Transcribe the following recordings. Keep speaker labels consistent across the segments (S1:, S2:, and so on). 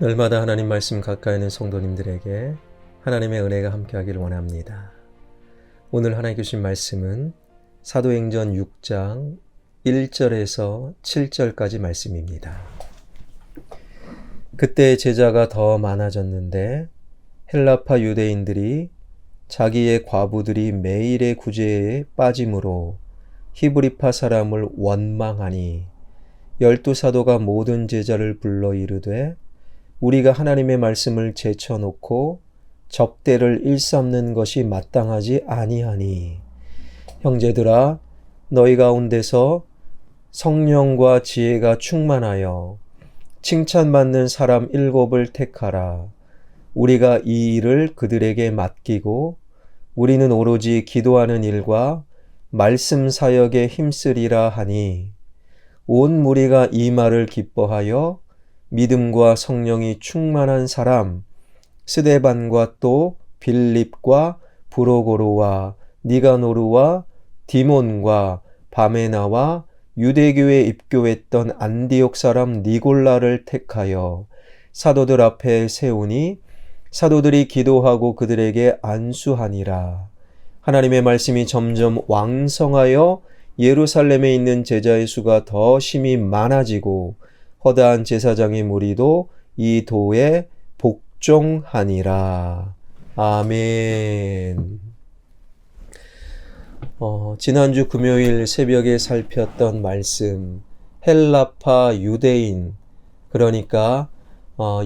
S1: 날마다 하나님 말씀 가까이 있는 성도님들에게 하나님의 은혜가 함께하기를 원합니다. 오늘 하나님 주신 말씀은 사도행전 6장 1절에서 7절까지 말씀입니다. 그때 제자가 더 많아졌는데 헬라파 유대인들이 자기의 과부들이 매일의 구제에 빠짐으로 히브리파 사람을 원망하니 12사도가 모든 제자를 불러 이르되 우리가 하나님의 말씀을 제쳐놓고 접대를 일삼는 것이 마땅하지 아니하니 형제들아 너희 가운데서 성령과 지혜가 충만하여 칭찬받는 사람 7을 택하라. 우리가 이 일을 그들에게 맡기고 우리는 오로지 기도하는 일과 말씀 사역에 힘쓰리라 하니 온 무리가 이 말을 기뻐하여 믿음과 성령이 충만한 사람 스데반과 또 빌립과 브로고로와 니가노르와 디몬과 바메나와 유대교에 입교했던 안디옥 사람 니골라를 택하여 사도들 앞에 세우니 사도들이 기도하고 그들에게 안수하니라. 하나님의 말씀이 점점 왕성하여 예루살렘에 있는 제자의 수가 더 심히 많아지고 허다한 제사장의 무리도 이 도에 복종하니라. 아멘. 지난주 금요일 새벽에 살폈던 말씀, 헬라파 유대인, 그러니까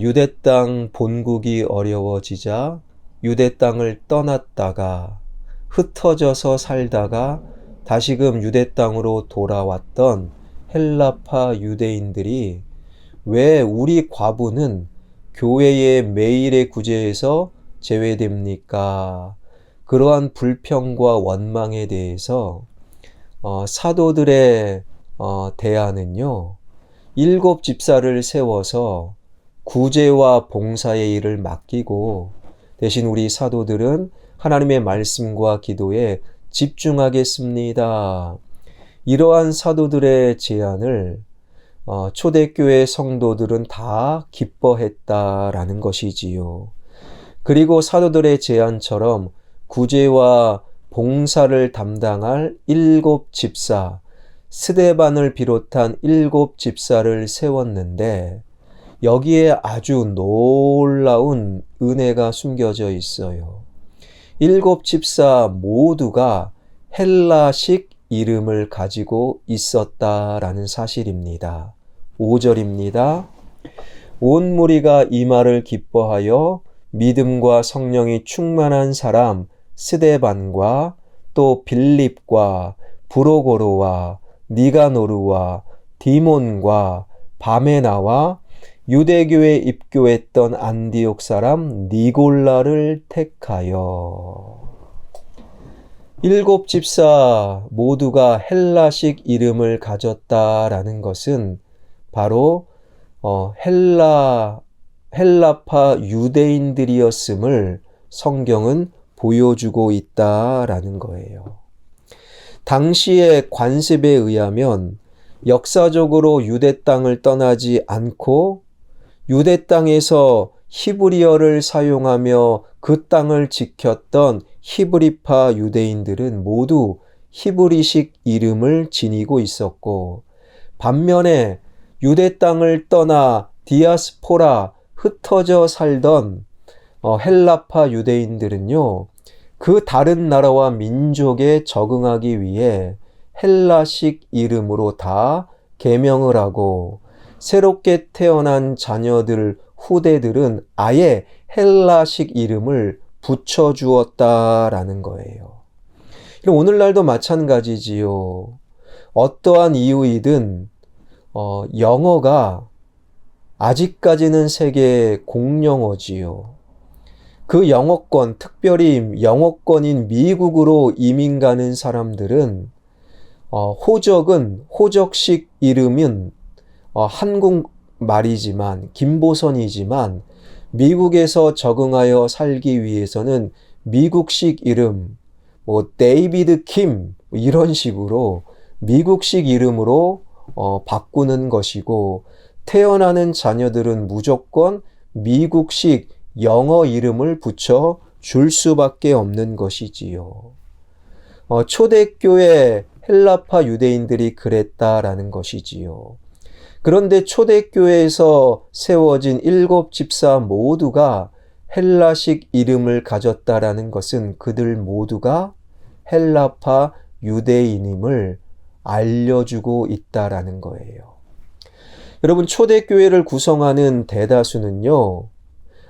S1: 유대 땅 본국이 어려워지자 유대 땅을 떠났다가 흩어져서 살다가 다시금 유대 땅으로 돌아왔던 헬라파 유대인들이 왜 우리 과부는 교회의 매일의 구제에서 제외됩니까? 그러한 불평과 원망에 대해서 사도들의 대안은요, 7 집사를 세워서 구제와 봉사의 일을 맡기고 대신 우리 사도들은 하나님의 말씀과 기도에 집중하겠습니다. 이러한 사도들의 제안을 초대교회 성도들은 다 기뻐했다라는 것이지요. 그리고 사도들의 제안처럼 구제와 봉사를 담당할 7 집사, 스데반을 비롯한 7 집사를 세웠는데 여기에 아주 놀라운 은혜가 숨겨져 있어요. 7 집사 모두가 헬라식 이름을 가지고 있었다라는 사실입니다. 5절입니다. 온 무리가 이 말을 기뻐하여 믿음과 성령이 충만한 사람 스데반과 또 빌립과 브로고로와 니가노르와 디몬과 바메나와 유대교에 입교했던 안디옥 사람 니골라를 택하여 7 집사 모두가 헬라식 이름을 가졌다라는 것은 바로 헬라파 유대인들이었음을 성경은 보여주고 있다라는 거예요. 당시의 관습에 의하면 역사적으로 유대 땅을 떠나지 않고 유대 땅에서 히브리어를 사용하며 그 땅을 지켰던 히브리파 유대인들은 모두 히브리식 이름을 지니고 있었고, 반면에 유대 땅을 떠나 디아스포라 흩어져 살던 헬라파 유대인들은요, 그 다른 나라와 민족에 적응하기 위해 헬라식 이름으로 다 계명을 하고 새롭게 태어난 자녀들, 후대들은 아예 헬라식 이름을 붙여주었다라는 거예요. 오늘날도 마찬가지지요. 어떠한 이유이든 영어가 아직까지는 세계의 공용어지요. 그 영어권, 특별히 영어권인 미국으로 이민 가는 사람들은 호적식 이름은 한국말이지만 김보선이지만 미국에서 적응하여 살기 위해서는 미국식 이름, 데이비드 킴 이런 식으로 미국식 이름으로 바꾸는 것이고 태어나는 자녀들은 무조건 미국식 영어 이름을 붙여 줄 수밖에 없는 것이지요. 초대교회 헬라파 유대인들이 그랬다라는 것이지요. 그런데 초대교회에서 세워진 7집사 모두가 헬라식 이름을 가졌다라는 것은 그들 모두가 헬라파 유대인임을 알려주고 있다라는 거예요. 여러분, 초대교회를 구성하는 대다수는요,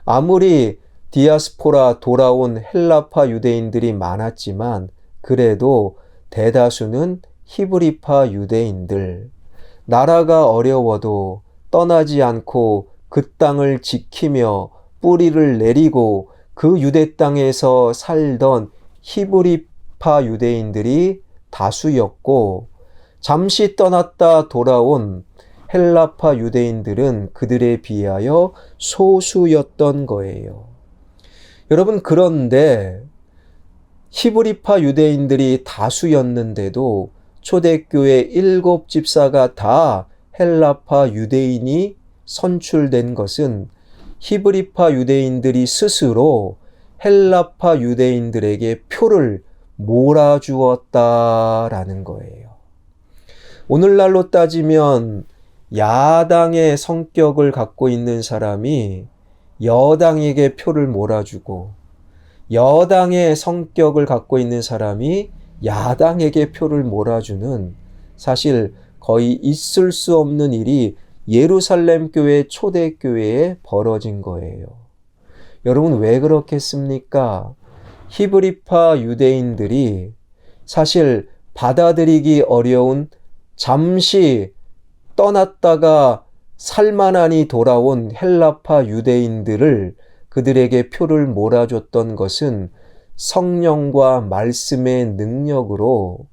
S1: 아무리 디아스포라 돌아온 헬라파 유대인들이 많았지만 그래도 대다수는 히브리파 유대인들, 나라가 어려워도 떠나지 않고 그 땅을 지키며 뿌리를 내리고 그 유대 땅에서 살던 히브리파 유대인들이 다수였고, 잠시 떠났다 돌아온 헬라파 유대인들은 그들에 비하여 소수였던 거예요. 여러분, 그런데 히브리파 유대인들이 다수였는데도 초대교회 7집사가 다 헬라파 유대인이 선출된 것은 히브리파 유대인들이 스스로 헬라파 유대인들에게 표를 몰아주었다라는 거예요. 오늘날로 따지면 야당의 성격을 갖고 있는 사람이 여당에게 표를 몰아주고, 여당의 성격을 갖고 있는 사람이 야당에게 표를 몰아주는, 사실 거의 있을 수 없는 일이 예루살렘 교회 초대교회에 벌어진 거예요. 여러분, 왜 그렇겠습니까? 히브리파 유대인들이 사실 받아들이기 어려운, 잠시 떠났다가 살만하니 돌아온 헬라파 유대인들을 그들에게 표를 몰아줬던 것은 성령과 말씀의 능력으로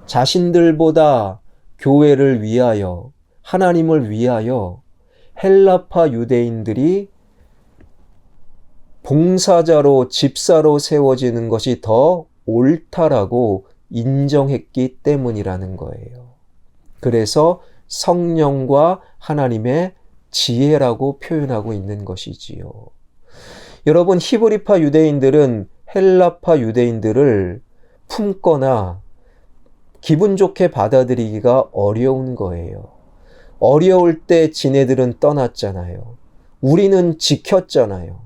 S1: 자신들보다 교회를 위하여, 하나님을 위하여 헬라파 유대인들이 봉사자로, 집사로 세워지는 것이 더 옳다라고 인정했기 때문이라는 거예요. 그래서 성령과 하나님의 지혜라고 표현하고 있는 것이지요. 여러분, 히브리파 유대인들은 헬라파 유대인들을 품거나 기분 좋게 받아들이기가 어려운 거예요. 어려울 때 지네들은 떠났잖아요. 우리는 지켰잖아요.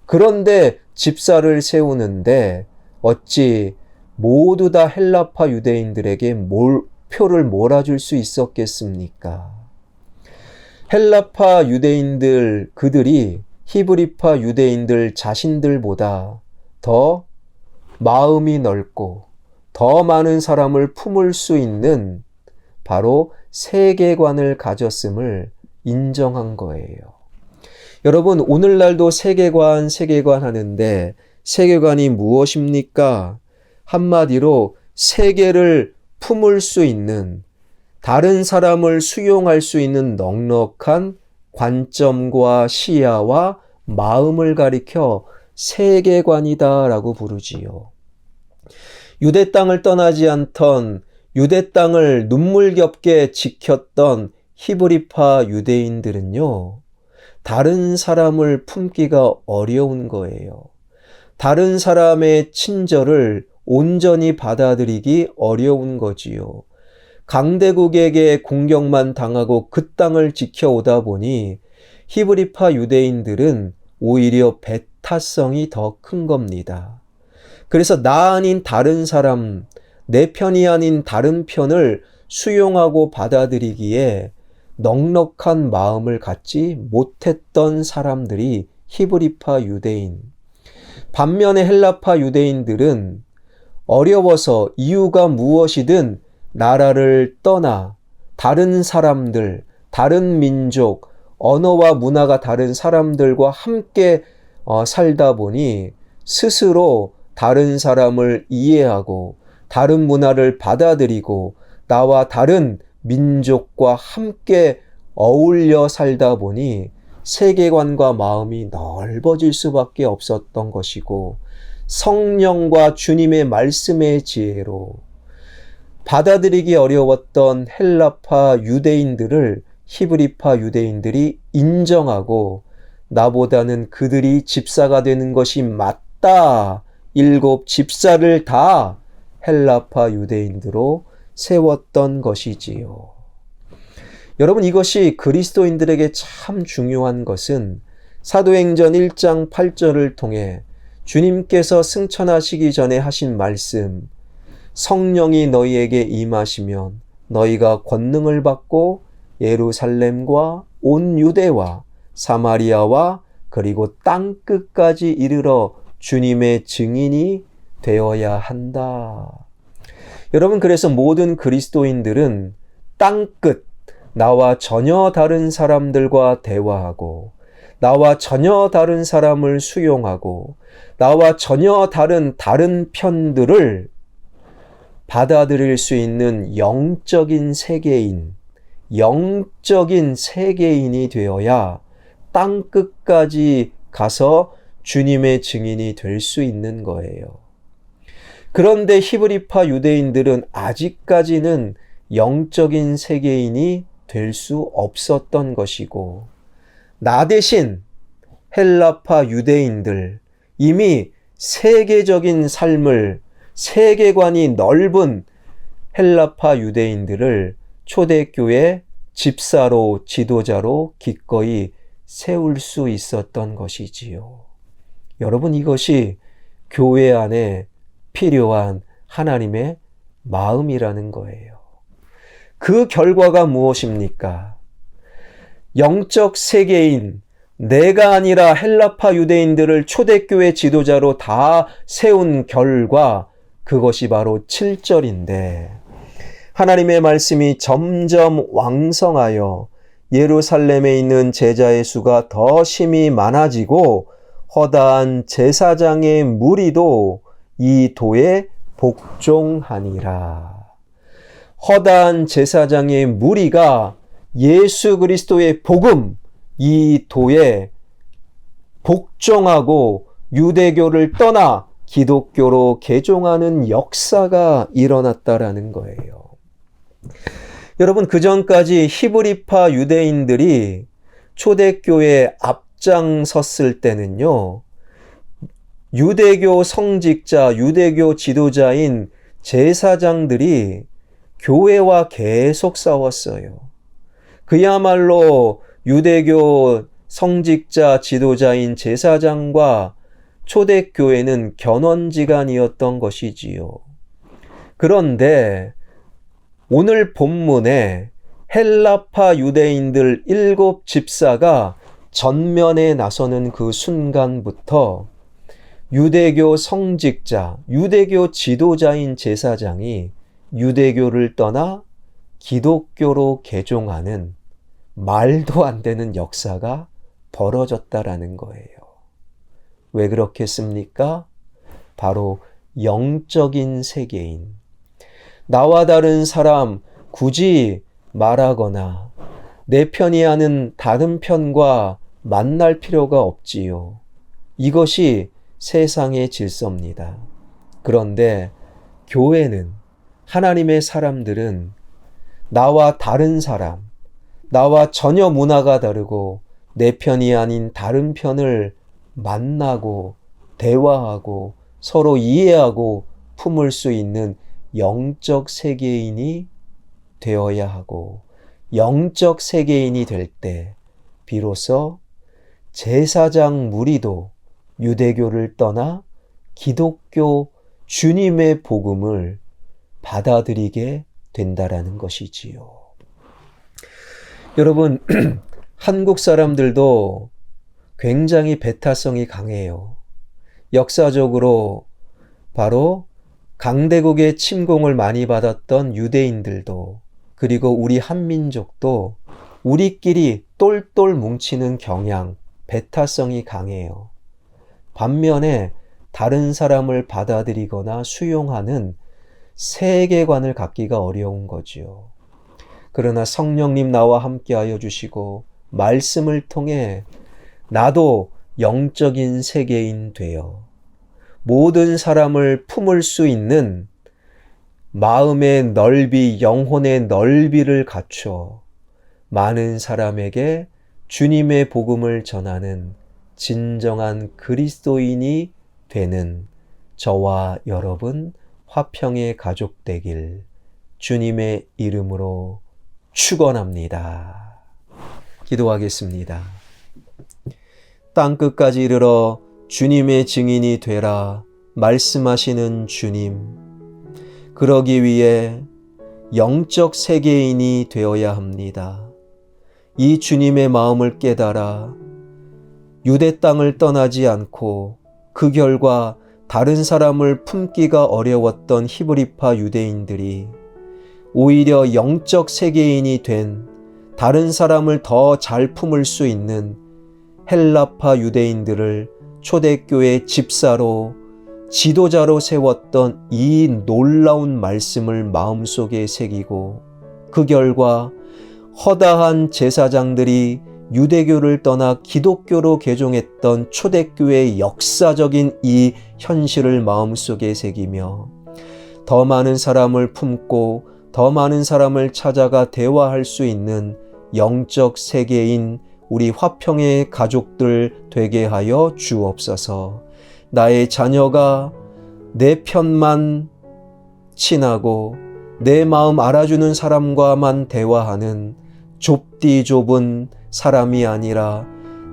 S1: 그런데 집사를 세우는데 어찌 모두 다 헬라파 유대인들에게 표를 몰아줄 수 있었겠습니까? 헬라파 유대인들, 그들이 히브리파 유대인들 자신들보다 더 마음이 넓고 더 많은 사람을 품을 수 있는 바로 세계관을 가졌음을 인정한 거예요. 여러분, 오늘날도 세계관 하는데 세계관이 무엇입니까? 한마디로 세계를 품을 수 있는, 다른 사람을 수용할 수 있는 넉넉한 관점과 시야와 마음을 가리켜 세계관이다라고 부르지요. 유대 땅을 떠나지 않던, 유대 땅을 눈물겹게 지켰던 히브리파 유대인들은요, 다른 사람을 품기가 어려운 거예요. 다른 사람의 친절을 온전히 받아들이기 어려운 거지요. 강대국에게 공격만 당하고 그 땅을 지켜오다 보니 히브리파 유대인들은 오히려 배타성이 더 큰 겁니다. 그래서 나 아닌 다른 사람, 내 편이 아닌 다른 편을 수용하고 받아들이기에 넉넉한 마음을 갖지 못했던 사람들이 히브리파 유대인. 반면에 헬라파 유대인들은 어려워서 이유가 무엇이든 나라를 떠나 다른 사람들, 다른 민족, 언어와 문화가 다른 사람들과 함께 살다 보니 스스로 다른 사람을 이해하고 다른 문화를 받아들이고 나와 다른 민족과 함께 어울려 살다 보니 세계관과 마음이 넓어질 수밖에 없었던 것이고, 성령과 주님의 말씀의 지혜로 받아들이기 어려웠던 헬라파 유대인들을 히브리파 유대인들이 인정하고 나보다는 그들이 집사가 되는 것이 맞다. 7 집사를 다 헬라파 유대인들로 세웠던 것이지요. 여러분, 이것이 그리스도인들에게 참 중요한 것은 사도행전 1장 8절을 통해 주님께서 승천하시기 전에 하신 말씀, 성령이 너희에게 임하시면 너희가 권능을 받고 예루살렘과 온 유대와 사마리아와 그리고 땅끝까지 이르러 주님의 증인이 되어야 한다. 여러분, 그래서 모든 그리스도인들은 땅끝, 나와 전혀 다른 사람들과 대화하고, 나와 전혀 다른 사람을 수용하고, 나와 전혀 다른 편들을 받아들일 수 있는 영적인 세계인이 되어야 땅끝까지 가서 주님의 증인이 될 수 있는 거예요. 그런데 히브리파 유대인들은 아직까지는 영적인 세계인이 될 수 없었던 것이고, 나 대신 헬라파 유대인들, 이미 세계적인 삶을, 세계관이 넓은 헬라파 유대인들을 초대교회 집사로, 지도자로 기꺼이 세울 수 있었던 것이지요. 여러분, 이것이 교회 안에 필요한 하나님의 마음이라는 거예요. 그 결과가 무엇입니까? 영적 세계인, 내가 아니라 헬라파 유대인들을 초대교회 지도자로 다 세운 결과, 그것이 바로 7절인데, 하나님의 말씀이 점점 왕성하여 예루살렘에 있는 제자의 수가 더 심히 많아지고 허다한 제사장의 무리도 이 도에 복종하니라. 허다한 제사장의 무리가 예수 그리스도의 복음, 이 도에 복종하고 유대교를 떠나 기독교로 개종하는 역사가 일어났다라는 거예요. 여러분, 그전까지 히브리파 유대인들이 초대교회에 앞장섰을 때는요, 유대교 성직자, 유대교 지도자인 제사장들이 교회와 계속 싸웠어요. 그야말로 유대교 성직자, 지도자인 제사장과 초대교회는 견원지간이었던 것이지요. 그런데 오늘 본문에 헬라파 유대인들 7 집사가 전면에 나서는 그 순간부터 유대교 성직자, 유대교 지도자인 제사장이 유대교를 떠나 기독교로 개종하는 말도 안 되는 역사가 벌어졌다라는 거예요. 왜 그렇겠습니까? 바로 영적인 세계인, 나와 다른 사람 굳이 말하거나 내 편이 아닌 다른 편과 만날 필요가 없지요. 이것이 세상의 질서입니다. 그런데 교회는, 하나님의 사람들은 나와 다른 사람, 나와 전혀 문화가 다르고 내 편이 아닌 다른 편을 만나고 대화하고 서로 이해하고 품을 수 있는 영적 세계인이 되어야 하고, 영적 세계인이 될 때 비로소 제사장 무리도 유대교를 떠나 기독교 주님의 복음을 받아들이게 된다라는 것이지요. 여러분, 한국 사람들도 굉장히 배타성이 강해요. 역사적으로 바로 강대국의 침공을 많이 받았던 유대인들도, 그리고 우리 한민족도 우리끼리 똘똘 뭉치는 경향, 배타성이 강해요. 반면에 다른 사람을 받아들이거나 수용하는 세계관을 갖기가 어려운 거지요. 그러나 성령님 나와 함께하여 주시고 말씀을 통해 나도 영적인 세계인 되어 모든 사람을 품을 수 있는 마음의 넓이, 영혼의 넓이를 갖춰 많은 사람에게 주님의 복음을 전하는 진정한 그리스도인이 되는 저와 여러분 화평의 가족 되길 주님의 이름으로 축원합니다. 기도하겠습니다. 땅끝까지 이르러 주님의 증인이 되라 말씀하시는 주님, 그러기 위해 영적 세계인이 되어야 합니다. 이 주님의 마음을 깨달아 유대 땅을 떠나지 않고 그 결과 다른 사람을 품기가 어려웠던 히브리파 유대인들이 오히려 영적 세계인이 된 다른 사람을 더 잘 품을 수 있는 헬라파 유대인들을 초대교회 집사로 지도자로 세웠던 이 놀라운 말씀을 마음속에 새기고 그 결과 허다한 제사장들이 유대교를 떠나 기독교로 개종했던 초대교회의 역사적인 이 현실을 마음속에 새기며 더 많은 사람을 품고 더 많은 사람을 찾아가 대화할 수 있는 영적 세계인 우리 화평의 가족들 되게 하여 주옵소서. 나의 자녀가 내 편만 친하고 내 마음 알아주는 사람과만 대화하는 좁디 좁은 사람이 아니라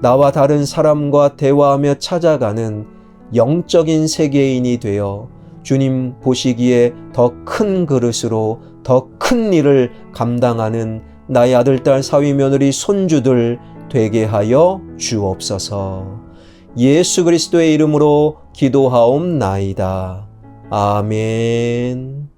S1: 나와 다른 사람과 대화하며 찾아가는 영적인 세계인이 되어 주님 보시기에 더 큰 그릇으로 더 큰 일을 감당하는 나의 아들, 딸, 사위, 며느리, 손주들 되게 하여 주옵소서. 예수 그리스도의 이름으로 기도하옵나이다. 아멘.